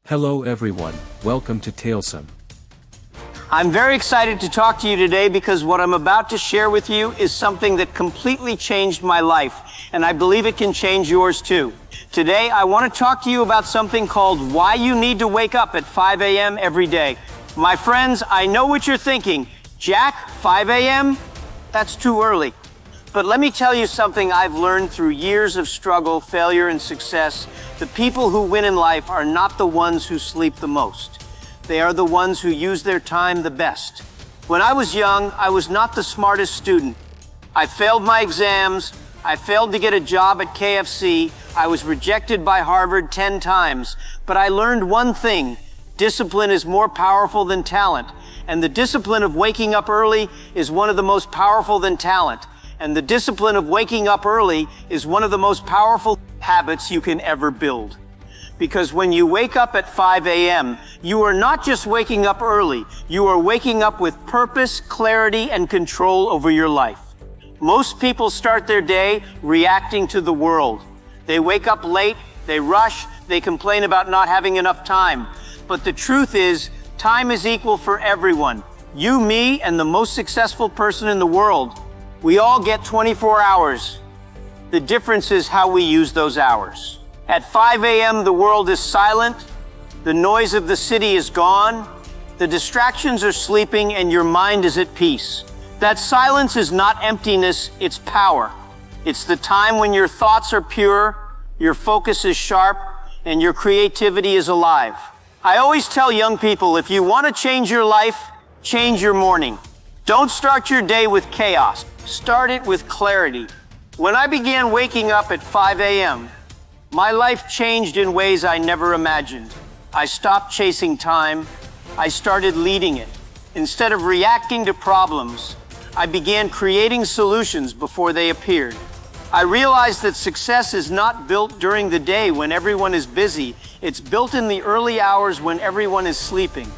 Hello everyone, welcome to Talesome. I'm very excited to talk to you today because what I'm about to share with you is something that completely changed my life, and I believe it can change yours too. Today, I want to talk to you about something called why you need to wake up at 5 a.m. every day. My friends, I know what you're thinking. Jack, 5 a.m.? That's too early. But let me tell you something I've learned through years of struggle, failure, and success. The people who win in life are not the ones who sleep the most. They are the ones who use their time the best. When I was young, I was not the smartest student. I failed my exams. I failed to get a job at KFC. I was rejected by Harvard 10 times. But I learned one thing. Discipline is more powerful than talent. And the discipline of waking up early is one of the most powerful than talent. And the discipline of waking up early is one of the most powerful habits you can ever build. Because when you wake up at 5 a.m., you are not just waking up early, you are waking up with purpose, clarity, and control over your life. Most people start their day reacting to the world. They wake up late, they rush, they complain about not having enough time. But the truth is, time is equal for everyone. You, me, and the most successful person in the world. We all get 24 hours. The difference is how we use those hours. At 5 a.m., the world is silent. The noise of the city is gone. The distractions are sleeping and your mind is at peace. That silence is not emptiness, it's power. It's the time when your thoughts are pure, your focus is sharp, and your creativity is alive. I always tell young people, if you want to change your life, change your morning. Don't start your day with chaos. Start it with clarity. When I began waking up at 5 a.m., my life changed in ways I never imagined. I stopped chasing time. I started leading it. Instead of reacting to problems, I began creating solutions before they appeared. I realized that success is not built during the day when everyone is busy. It's built in the early hours when everyone is sleeping.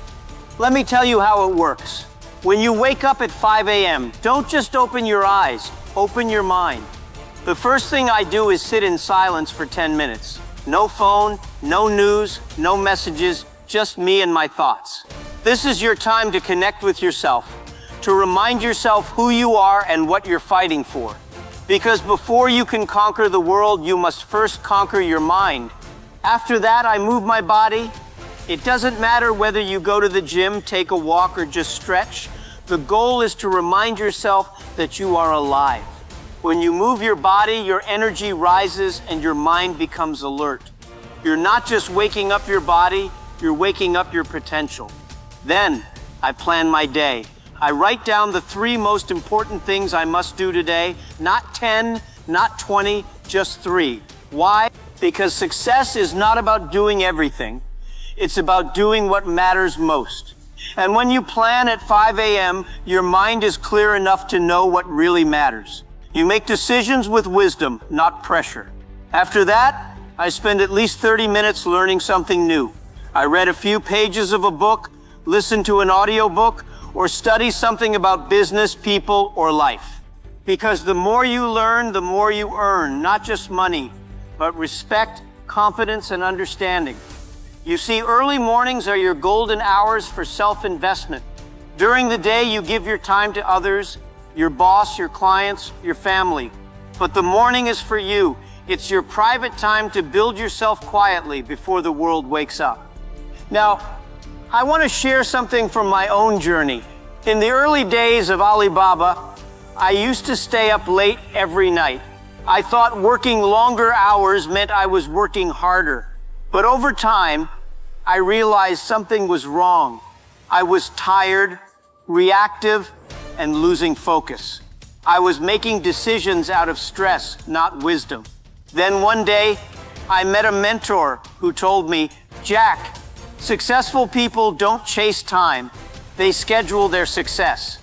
Let me tell you how it works. When you wake up at 5 a.m., don't just open your eyes, open your mind. The first thing I do is sit in silence for 10 minutes. No phone, no news, no messages, just me and my thoughts. This is your time to connect with yourself, to remind yourself who you are and what you're fighting for. Because before you can conquer the world, you must first conquer your mind. After that, I move my body. It doesn't matter whether you go to the gym, take a walk, or just stretch. The goal is to remind yourself that you are alive. When you move your body, your energy rises and your mind becomes alert. You're not just waking up your body, you're waking up your potential. Then, I plan my day. I write down the 3 most important things I must do today. Not 10, not 20, just 3. Why? Because success is not about doing everything. It's about doing what matters most. And when you plan at 5 a.m., your mind is clear enough to know what really matters. You make decisions with wisdom, not pressure. After that, I spend at least 30 minutes learning something new. I read a few pages of a book, listen to an audiobook, or study something about business, people, or life. Because the more you learn, the more you earn, not just money, but respect, confidence, and understanding. You see, early mornings are your golden hours for self-investment. During the day, you give your time to others, your boss, your clients, your family. But the morning is for you. It's your private time to build yourself quietly before the world wakes up. Now, I want to share something from my own journey. In the early days of Alibaba, I used to stay up late every night. I thought working longer hours meant I was working harder. But over time, I realized something was wrong. I was tired, reactive, and losing focus. I was making decisions out of stress, not wisdom. Then one day, I met a mentor who told me, Jack, successful people don't chase time, they schedule their success.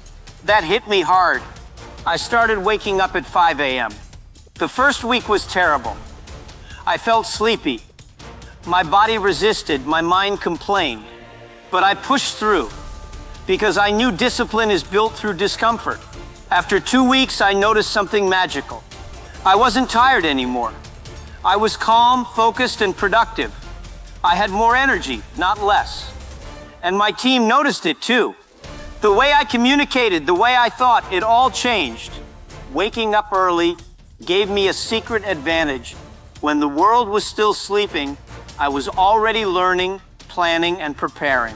That hit me hard. I started waking up at 5 a.m. The first week was terrible. I felt sleepy. My body resisted, my mind complained. But I pushed through because I knew discipline is built through discomfort. After 2 weeks, I noticed something magical. I wasn't tired anymore. I was calm, focused, and productive. I had more energy, not less. And my team noticed it too. The way I communicated, the way I thought, it all changed. Waking up early gave me a secret advantage. When the world was still sleeping, I was already learning, planning, and preparing.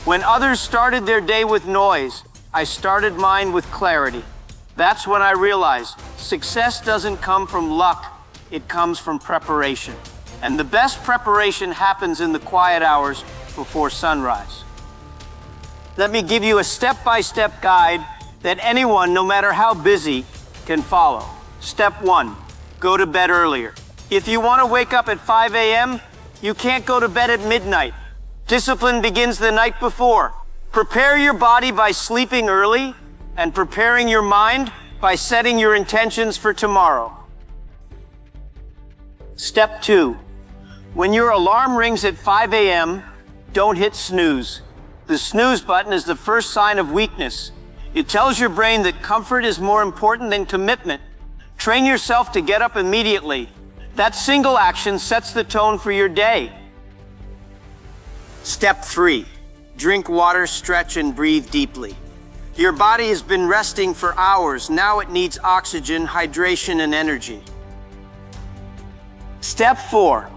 When others started their day with noise, I started mine with clarity. That's when I realized success doesn't come from luck, it comes from preparation. And the best preparation happens in the quiet hours before sunrise. Let me give you a step-by-step guide that anyone, no matter how busy, can follow. Step 1, go to bed earlier. If you want to wake up at 5 a.m., you can't go to bed at midnight. Discipline begins the night before. Prepare your body by sleeping early and preparing your mind by setting your intentions for tomorrow. Step 2, when your alarm rings at 5 a.m., don't hit snooze. The snooze button is the first sign of weakness. It tells your brain that comfort is more important than commitment. Train yourself to get up immediately. That single action sets the tone for your day. Step 3, drink water, stretch, and breathe deeply. Your body has been resting for hours. Now it needs oxygen, hydration, and energy. Step 4,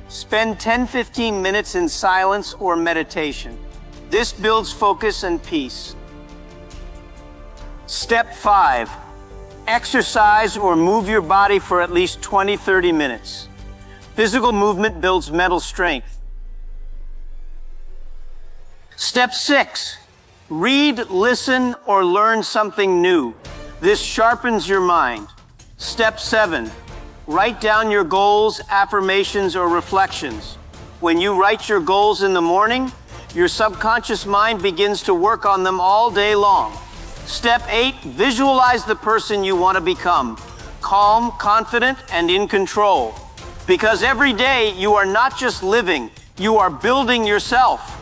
spend 10-15 minutes in silence or meditation. This builds focus and peace. Step 5, exercise or move your body for at least 20-30 minutes. Physical movement builds mental strength. Step 6, read, listen, or learn something new. This sharpens your mind. Step 7, write down your goals, affirmations, or reflections. When you write your goals in the morning, your subconscious mind begins to work on them all day long. Step 8, visualize the person you want to become. Calm, confident, and in control. Because every day you are not just living, you are building yourself.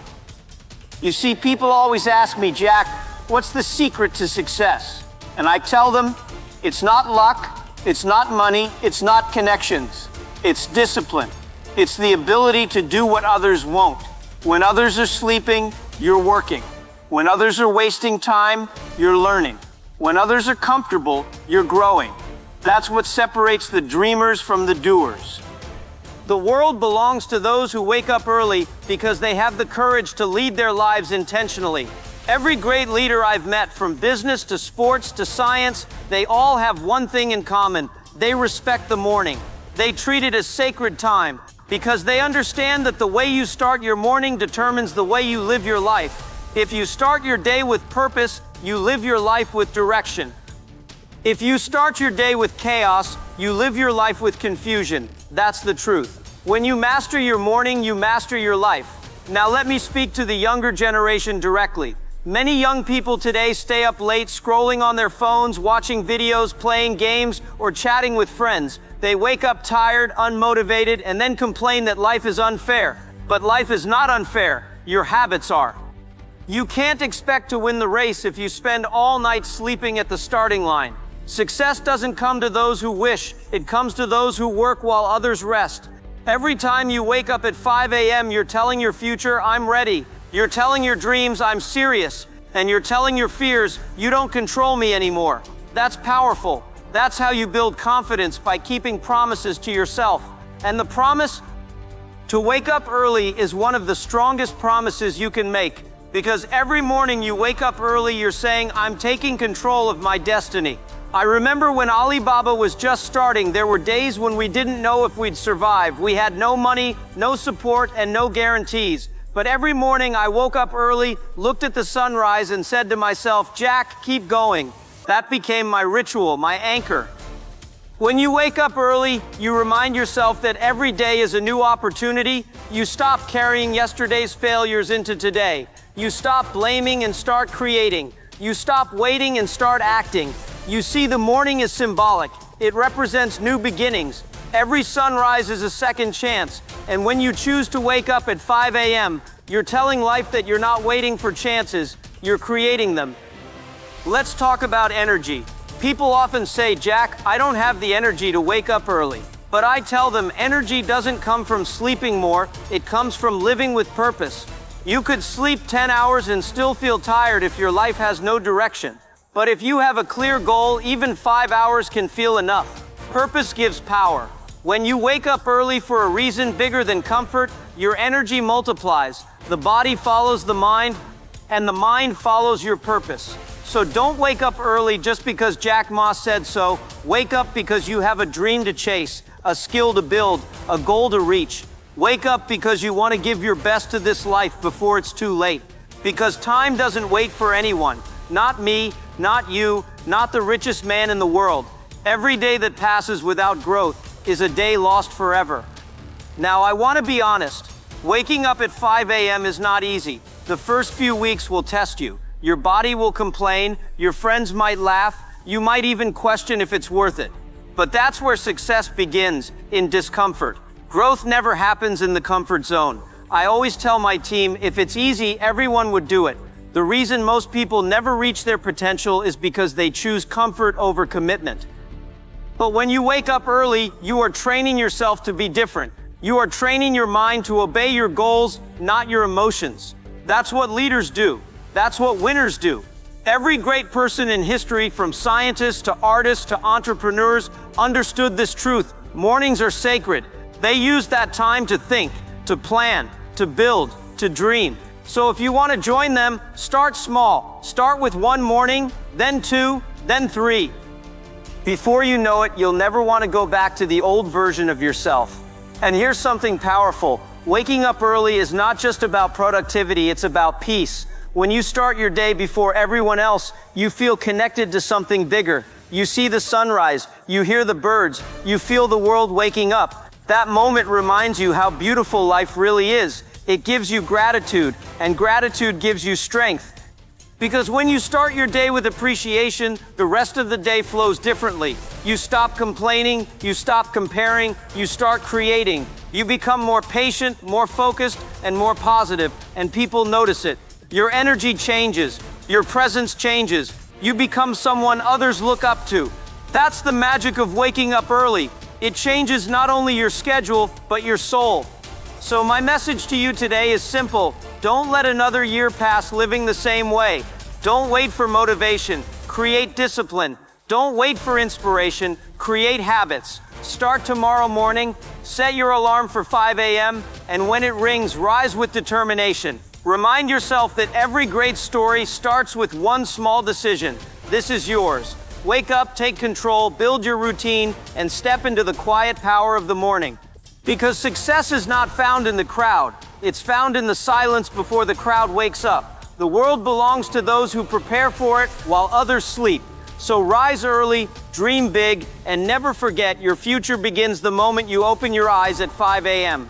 You see, people always ask me, Jack, what's the secret to success? And I tell them, it's not luck, it's not money, it's not connections. It's discipline. It's the ability to do what others won't. When others are sleeping, you're working. When others are wasting time, you're learning. When others are comfortable, you're growing. That's what separates the dreamers from the doers. The world belongs to those who wake up early because they have the courage to lead their lives intentionally. Every great leader I've met, from business to sports to science, they all have one thing in common. They respect the morning. They treat it as sacred time because they understand that the way you start your morning determines the way you live your life. If you start your day with purpose, you live your life with direction. If you start your day with chaos, you live your life with confusion. That's the truth. When you master your morning, you master your life. Now let me speak to the younger generation directly. Many young people today stay up late scrolling on their phones, watching videos, playing games, or chatting with friends. They wake up tired, unmotivated, and then complain that life is unfair. But life is not unfair. Your habits are. You can't expect to win the race if you spend all night sleeping at the starting line. Success doesn't come to those who wish. It comes to those who work while others rest. Every time you wake up at 5 a.m., you're telling your future, I'm ready. You're telling your dreams, I'm serious. And you're telling your fears, you don't control me anymore. That's powerful. That's how you build confidence, by keeping promises to yourself. And the promise to wake up early is one of the strongest promises you can make. Because every morning you wake up early, you're saying, I'm taking control of my destiny. I remember when Alibaba was just starting, there were days when we didn't know if we'd survive. We had no money, no support, and no guarantees. But every morning I woke up early, looked at the sunrise, and said to myself, Jack, keep going. That became my ritual, my anchor. When you wake up early, you remind yourself that every day is a new opportunity. You stop carrying yesterday's failures into today. You stop blaming and start creating. You stop waiting and start acting. You see, the morning is symbolic. It represents new beginnings. Every sunrise is a second chance. And when you choose to wake up at 5 a.m., you're telling life that you're not waiting for chances, you're creating them. Let's talk about energy. People often say, Jack, I don't have the energy to wake up early. But I tell them energy doesn't come from sleeping more, it comes from living with purpose. You could sleep 10 hours and still feel tired if your life has no direction. But if you have a clear goal, even 5 hours can feel enough. Purpose gives power. When you wake up early for a reason bigger than comfort, your energy multiplies. The body follows the mind, and the mind follows your purpose. So don't wake up early just because Jack Ma said so. Wake up because you have a dream to chase, a skill to build, a goal to reach. Wake up because you want to give your best to this life before it's too late. Because time doesn't wait for anyone. Not me, not you, not the richest man in the world. Every day that passes without growth is a day lost forever. Now, I want to be honest. Waking up at 5 a.m. is not easy. The first few weeks will test you. Your body will complain, your friends might laugh, you might even question if it's worth it. But that's where success begins, in discomfort. Growth never happens in the comfort zone. I always tell my team, if it's easy, everyone would do it. The reason most people never reach their potential is because they choose comfort over commitment. But when you wake up early, you are training yourself to be different. You are training your mind to obey your goals, not your emotions. That's what leaders do. That's what winners do. Every great person in history, from scientists to artists to entrepreneurs, understood this truth. Mornings are sacred. They use that time to think, to plan, to build, to dream. So if you want to join them, start small. Start with one morning, then 2, then 3. Before you know it, you'll never want to go back to the old version of yourself. And here's something powerful. Waking up early is not just about productivity, it's about peace. When you start your day before everyone else, you feel connected to something bigger. You see the sunrise, you hear the birds, you feel the world waking up. That moment reminds you how beautiful life really is. It gives you gratitude, and gratitude gives you strength. Because when you start your day with appreciation, the rest of the day flows differently. You stop complaining, you stop comparing, you start creating. You become more patient, more focused, and more positive, and people notice it. Your energy changes, your presence changes. You become someone others look up to. That's the magic of waking up early. It changes not only your schedule, but your soul. So my message to you today is simple. Don't let another year pass living the same way. Don't wait for motivation. Create discipline. Don't wait for inspiration. Create habits. Start tomorrow morning. Set your alarm for 5 a.m. And when it rings, rise with determination. Remind yourself that every great story starts with one small decision. This is yours. Wake up, take control, build your routine, and step into the quiet power of the morning. Because success is not found in the crowd. It's found in the silence before the crowd wakes up. The world belongs to those who prepare for it while others sleep. So rise early, dream big, and never forget your future begins the moment you open your eyes at 5 a.m.